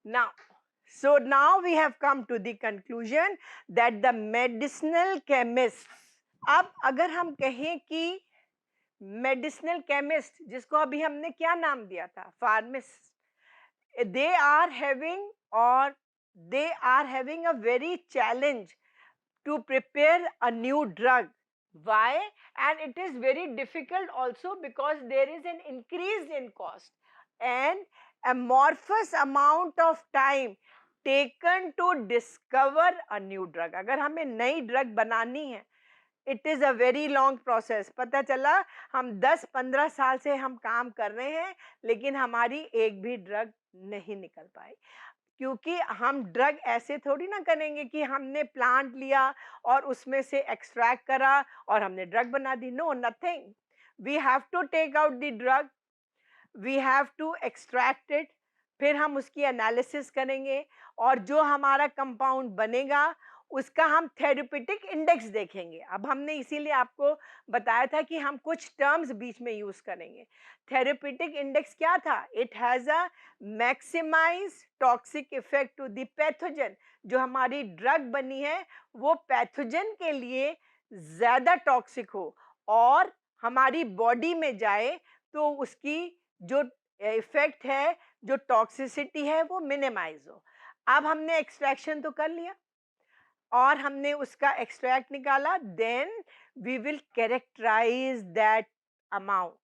Now, so now we have come to the conclusion that the medicinal chemists, अब अगर हम कहें कि मेडिसिनल केमिस्ट, जिसको अभी हमने क्या नाम दिया था, pharmacist, they are having or they are having a very challenge to prepare a new drug. Why? And it is very difficult also because there is an increase in cost and amorphous amount of time taken to discover a new drug. अगर हमें नई drug बनानी है, it is a very long process. पता चला हम 10-15 साल से हम काम कर रहे हैं, लेकिन हमारी एक भी ड्रग नहीं निकल पाई. क्योंकि हम ड्रग ऐसे थोड़ी ना करेंगे कि हमने प्लांट लिया और उसमें से एक्सट्रैक्ट करा और हमने ड्रग बना दी. No, nothing. We have to take out the drug, we have to extract it, फिर हम उसकी एनालिसिस करेंगे और जो हमारा कंपाउंड बनेगा उसका हम थेरेप्यूटिक इंडेक्स देखेंगे. अब हमने इसीलिए आपको बताया था कि हम कुछ टर्म्स बीच में यूज करेंगे. थेरेप्यूटिक इंडेक्स क्या था? It has a maximize toxic effect to the pathogen. जो हमारी ड्रग बनी है वो पैथोजन के लिए ज्यादा टॉक्सिक हो और हमारी बॉडी में जाए तो उसकी जो इफेक्ट है, जो टॉक्सिसिटी है, वो मिनिमाइज हो. अब हमने एक्सट्रैक्शन तो कर लिया और हमने उसका एक्सट्रैक्ट निकाला. Then we will characterize that amount.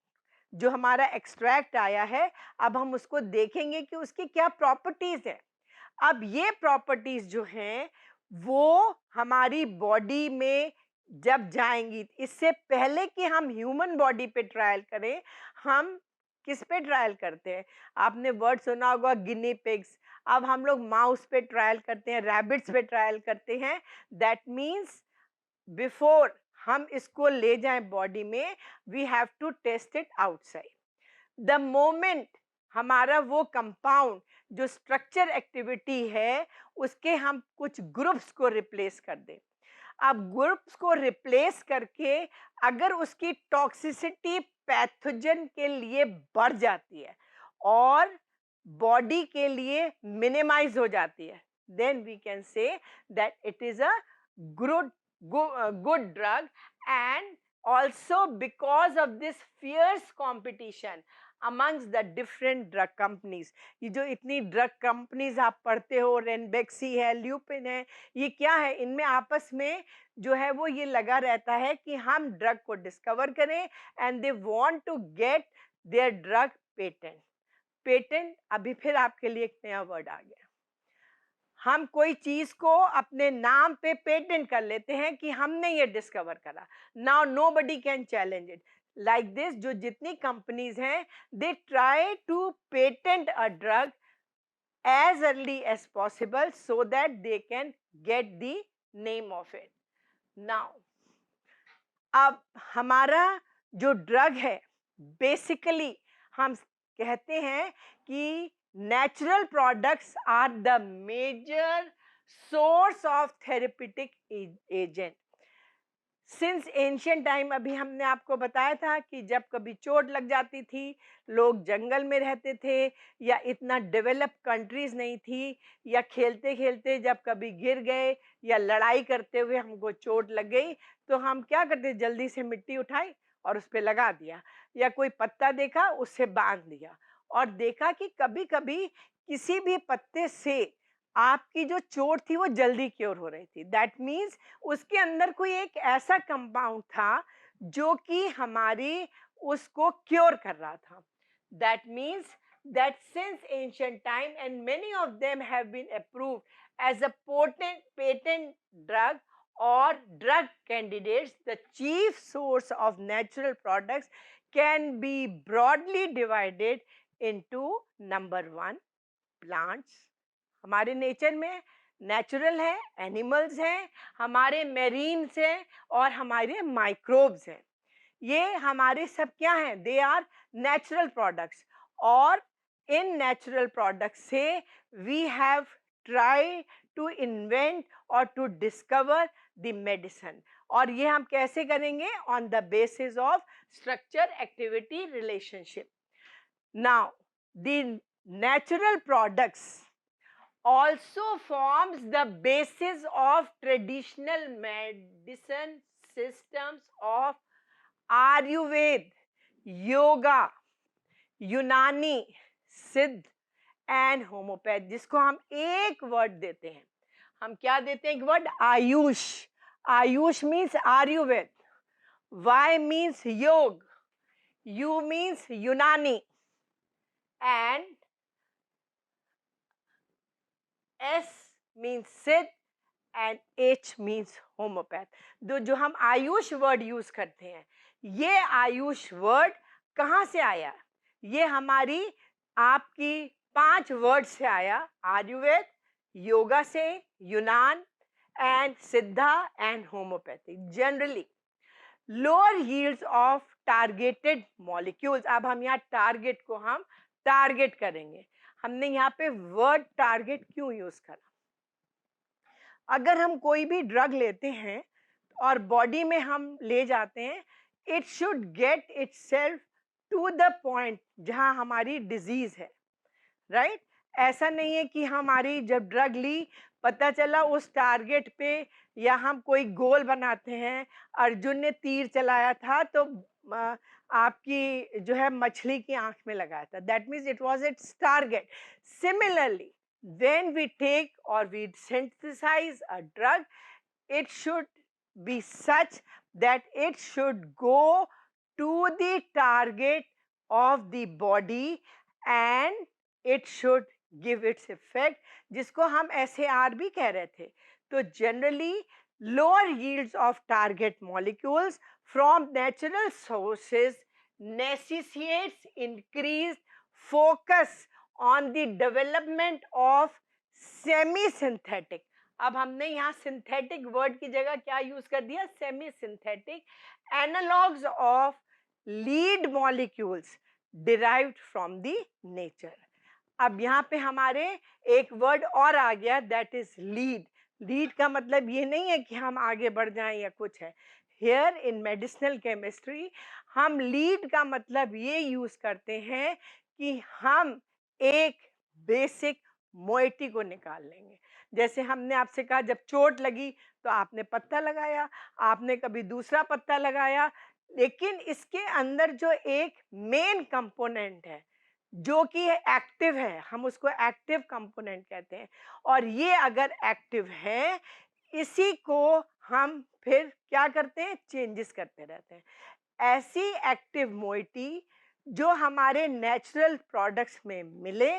जो हमारा एक्सट्रैक्ट आया है, अब हम उसको देखेंगे कि उसकी क्या प्रॉपर्टीज है. अब ये प्रॉपर्टीज जो हैं वो हमारी बॉडी में जब जाएंगी, इससे पहले कि हम ह्यूमन बॉडी पे ट्रायल करें, हम किस पे ट्रायल करते हैं? आपने वर्ड सुना होगा गिनी पिग्स. अब हम लोग माउस पे ट्रायल करते हैं, रैबिट्स पे ट्रायल करते हैं. दैट मीन्स बिफोर हम इसको ले जाएं बॉडी में, we have to test it outside. The moment हमारा वो कंपाउंड जो स्ट्रक्चर एक्टिविटी है उसके हम कुछ ग्रुप्स को रिप्लेस कर दें. अब ग्रुप्स को रिप्लेस करके अगर उसकी टॉक्सिसिटी पैथोजन के लिए बढ़ जाती है और बॉडी के लिए मिनिमाइज हो जाती है, then we can say that it is a good good drug. And also because of this fierce competition amongst the different drug companies, ये जो इतनी ड्रग कंपनीज आप पढ़ते हो, रेनबेक्सी है, ल्यूपिन है, ये क्या है? इनमें आपस में जो है वो ये लगा रहता है कि हम ड्रग को डिस्कवर करें and they want to get their drug patent. Patent अभी फिर आपके लिए एक नया वर्ड आ गया. हम कोई चीज को अपने नाम पे पेटेंट कर लेते हैं कि हमने ये डिस्कवर करा. Now nobody can challenge it. Like this, जो जितनी कंपनीज हैं, they try to patent a drug as early as possible so that they can get the name of it. Now, अब हमारा जो ड्रग है, बेसिकली हम कहते हैं कि natural products are the major source of therapeutic agent. Since ancient time, अभी हमने आपको बताया था कि जब कभी चोट लग जाती थी, लोग जंगल में रहते थे या इतना डेवलप कंट्रीज नहीं थी, या खेलते खेलते जब कभी गिर गए या लड़ाई करते हुए हमको चोट लग गई, तो हम क्या करते? जल्दी से मिट्टी उठाई और उस पर लगा दिया, या कोई पत्ता देखा उससे बांध दिया. और देखा कि कभी कभी किसी भी पत्ते से आपकी जो चोट थी वो जल्दी क्योर हो रही थी. दैट मीन्स उसके अंदर कोई एक ऐसा कंपाउंड था जो कि हमारी उसको क्योर कर रहा था. That means that since ancient time and many of them have been approved as a potent patent drug or drug candidates, the chief source of natural products can be broadly divided into number 1, plants. हमारे nature में natural है, animals हैं, हमारे marines हैं और हमारे microbes हैं. ये हमारे सब क्या हैं? They are natural products. और इन नेचुरल प्रोडक्ट्स से we have try to invent और टू डिस्कवर द मेडिसिन. और ये हम कैसे करेंगे? On the basis of structure activity relationship. Now the natural products also forms the basis of traditional medicine systems of Ayurveda, Yoga, यूनानी, सिद्ध and homeopath, जिसको हम एक वर्ड देते हैं. हम क्या देते हैं? एक word AYUSH. AYUSH means Ayurveda, Y means yoga, U means Unani and S means Siddha and H means homeopath. जो हम आयुष वर्ड यूज करते हैं, ये आयुष वर्ड कहाँ से आया? ये हमारी आपकी 5 वर्ड से आया. आयुर्वेद, योगा से, यूनान एंड सिद्धा and homeopathic. Generally lower yields of targeted molecules. अब हम यहाँ टारगेट को हम टारगेट करेंगे. हमने यहाँ पे वर्ड टारगेट क्यों यूज करा? अगर हम कोई भी ड्रग लेते हैं और बॉडी में हम ले जाते हैं, it should get itself to the point जहां हमारी डिजीज है, राइट? ऐसा नहीं है कि हमारी जब ड्रग ली, पता चला उस टारगेट पे, या हम कोई गोल बनाते हैं, अर्जुन ने तीर चलाया था तो आपकी जो है मछली की आंख में लगाया था, that means it was it's target. Similarly when we take or we synthesize a drug, it should be such that it should go to the target of the body and it should give its effect, जिसको हम SAR भी कह रहे थे. तो generally lower yields of target molecules from natural sources necessitates increased focus on the development of semi synthetic. अब हमने यहाँ सिंथेटिक वर्ड की जगह क्या यूज कर दिया? Semi synthetic analogues of lead molecules derived from the nature. अब यहाँ पे हमारे एक वर्ड और आ गया, दैट इज लीड. लीड का मतलब ये नहीं है कि हम आगे बढ़ जाएं या कुछ है. हियर इन मेडिसिनल केमिस्ट्री हम लीड का मतलब ये यूज करते हैं कि हम एक बेसिक मोइटी को निकाल लेंगे. जैसे हमने आपसे कहा जब चोट लगी तो आपने पत्ता लगाया, आपने कभी दूसरा पत्ता लगाया, लेकिन इसके अंदर जो एक मेन कंपोनेंट है जो कि एक्टिव है, हम उसको एक्टिव कंपोनेंट कहते हैं. और ये अगर एक्टिव है, इसी को हम फिर क्या करते हैं? चेंजेस करते रहते हैं. ऐसी एक्टिव मोइटी जो हमारे नेचुरल प्रोडक्ट्स में मिले,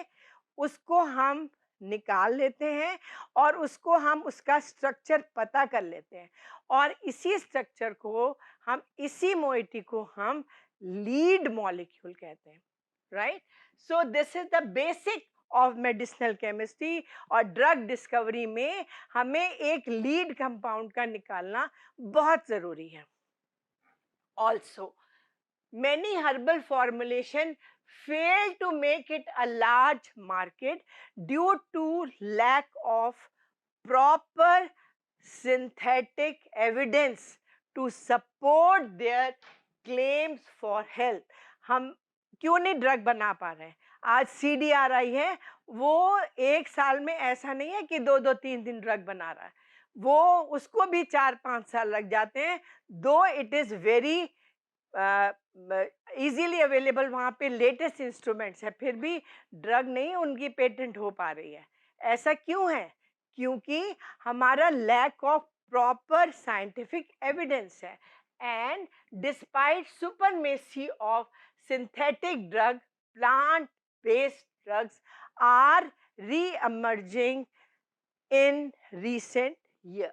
उसको हम निकाल लेते हैं और उसको हम उसका स्ट्रक्चर पता कर लेते हैं, और इसी स्ट्रक्चर को हम, इसी मोइटी को हम लीड मॉलिक्यूल कहते हैं, right? So this is the basic of medicinal chemistry. और ड्रग डिस्कवरी में हमें एक लीड कंपाउंड का निकालना बहुत जरूरी है. Also many herbal formulation fail to make it a large market due to lack of proper synthetic evidence to support their claims for health. हम क्यों नहीं ड्रग बना पा रहे हैं? आज CDR आई है, वो एक साल में ऐसा नहीं है कि 2-3 दिन ड्रग बना रहा है, वो उसको भी 4-5 साल लग जाते हैं. दो it is very easily available, वहाँ पे लेटेस्ट इंस्ट्रूमेंट्स है, फिर भी ड्रग नहीं उनकी पेटेंट हो पा रही है. ऐसा क्यों है? क्योंकि हमारा lack of proper scientific evidence है. And despite supremacy of synthetic drug, plant based drugs are री-emerging in recent year.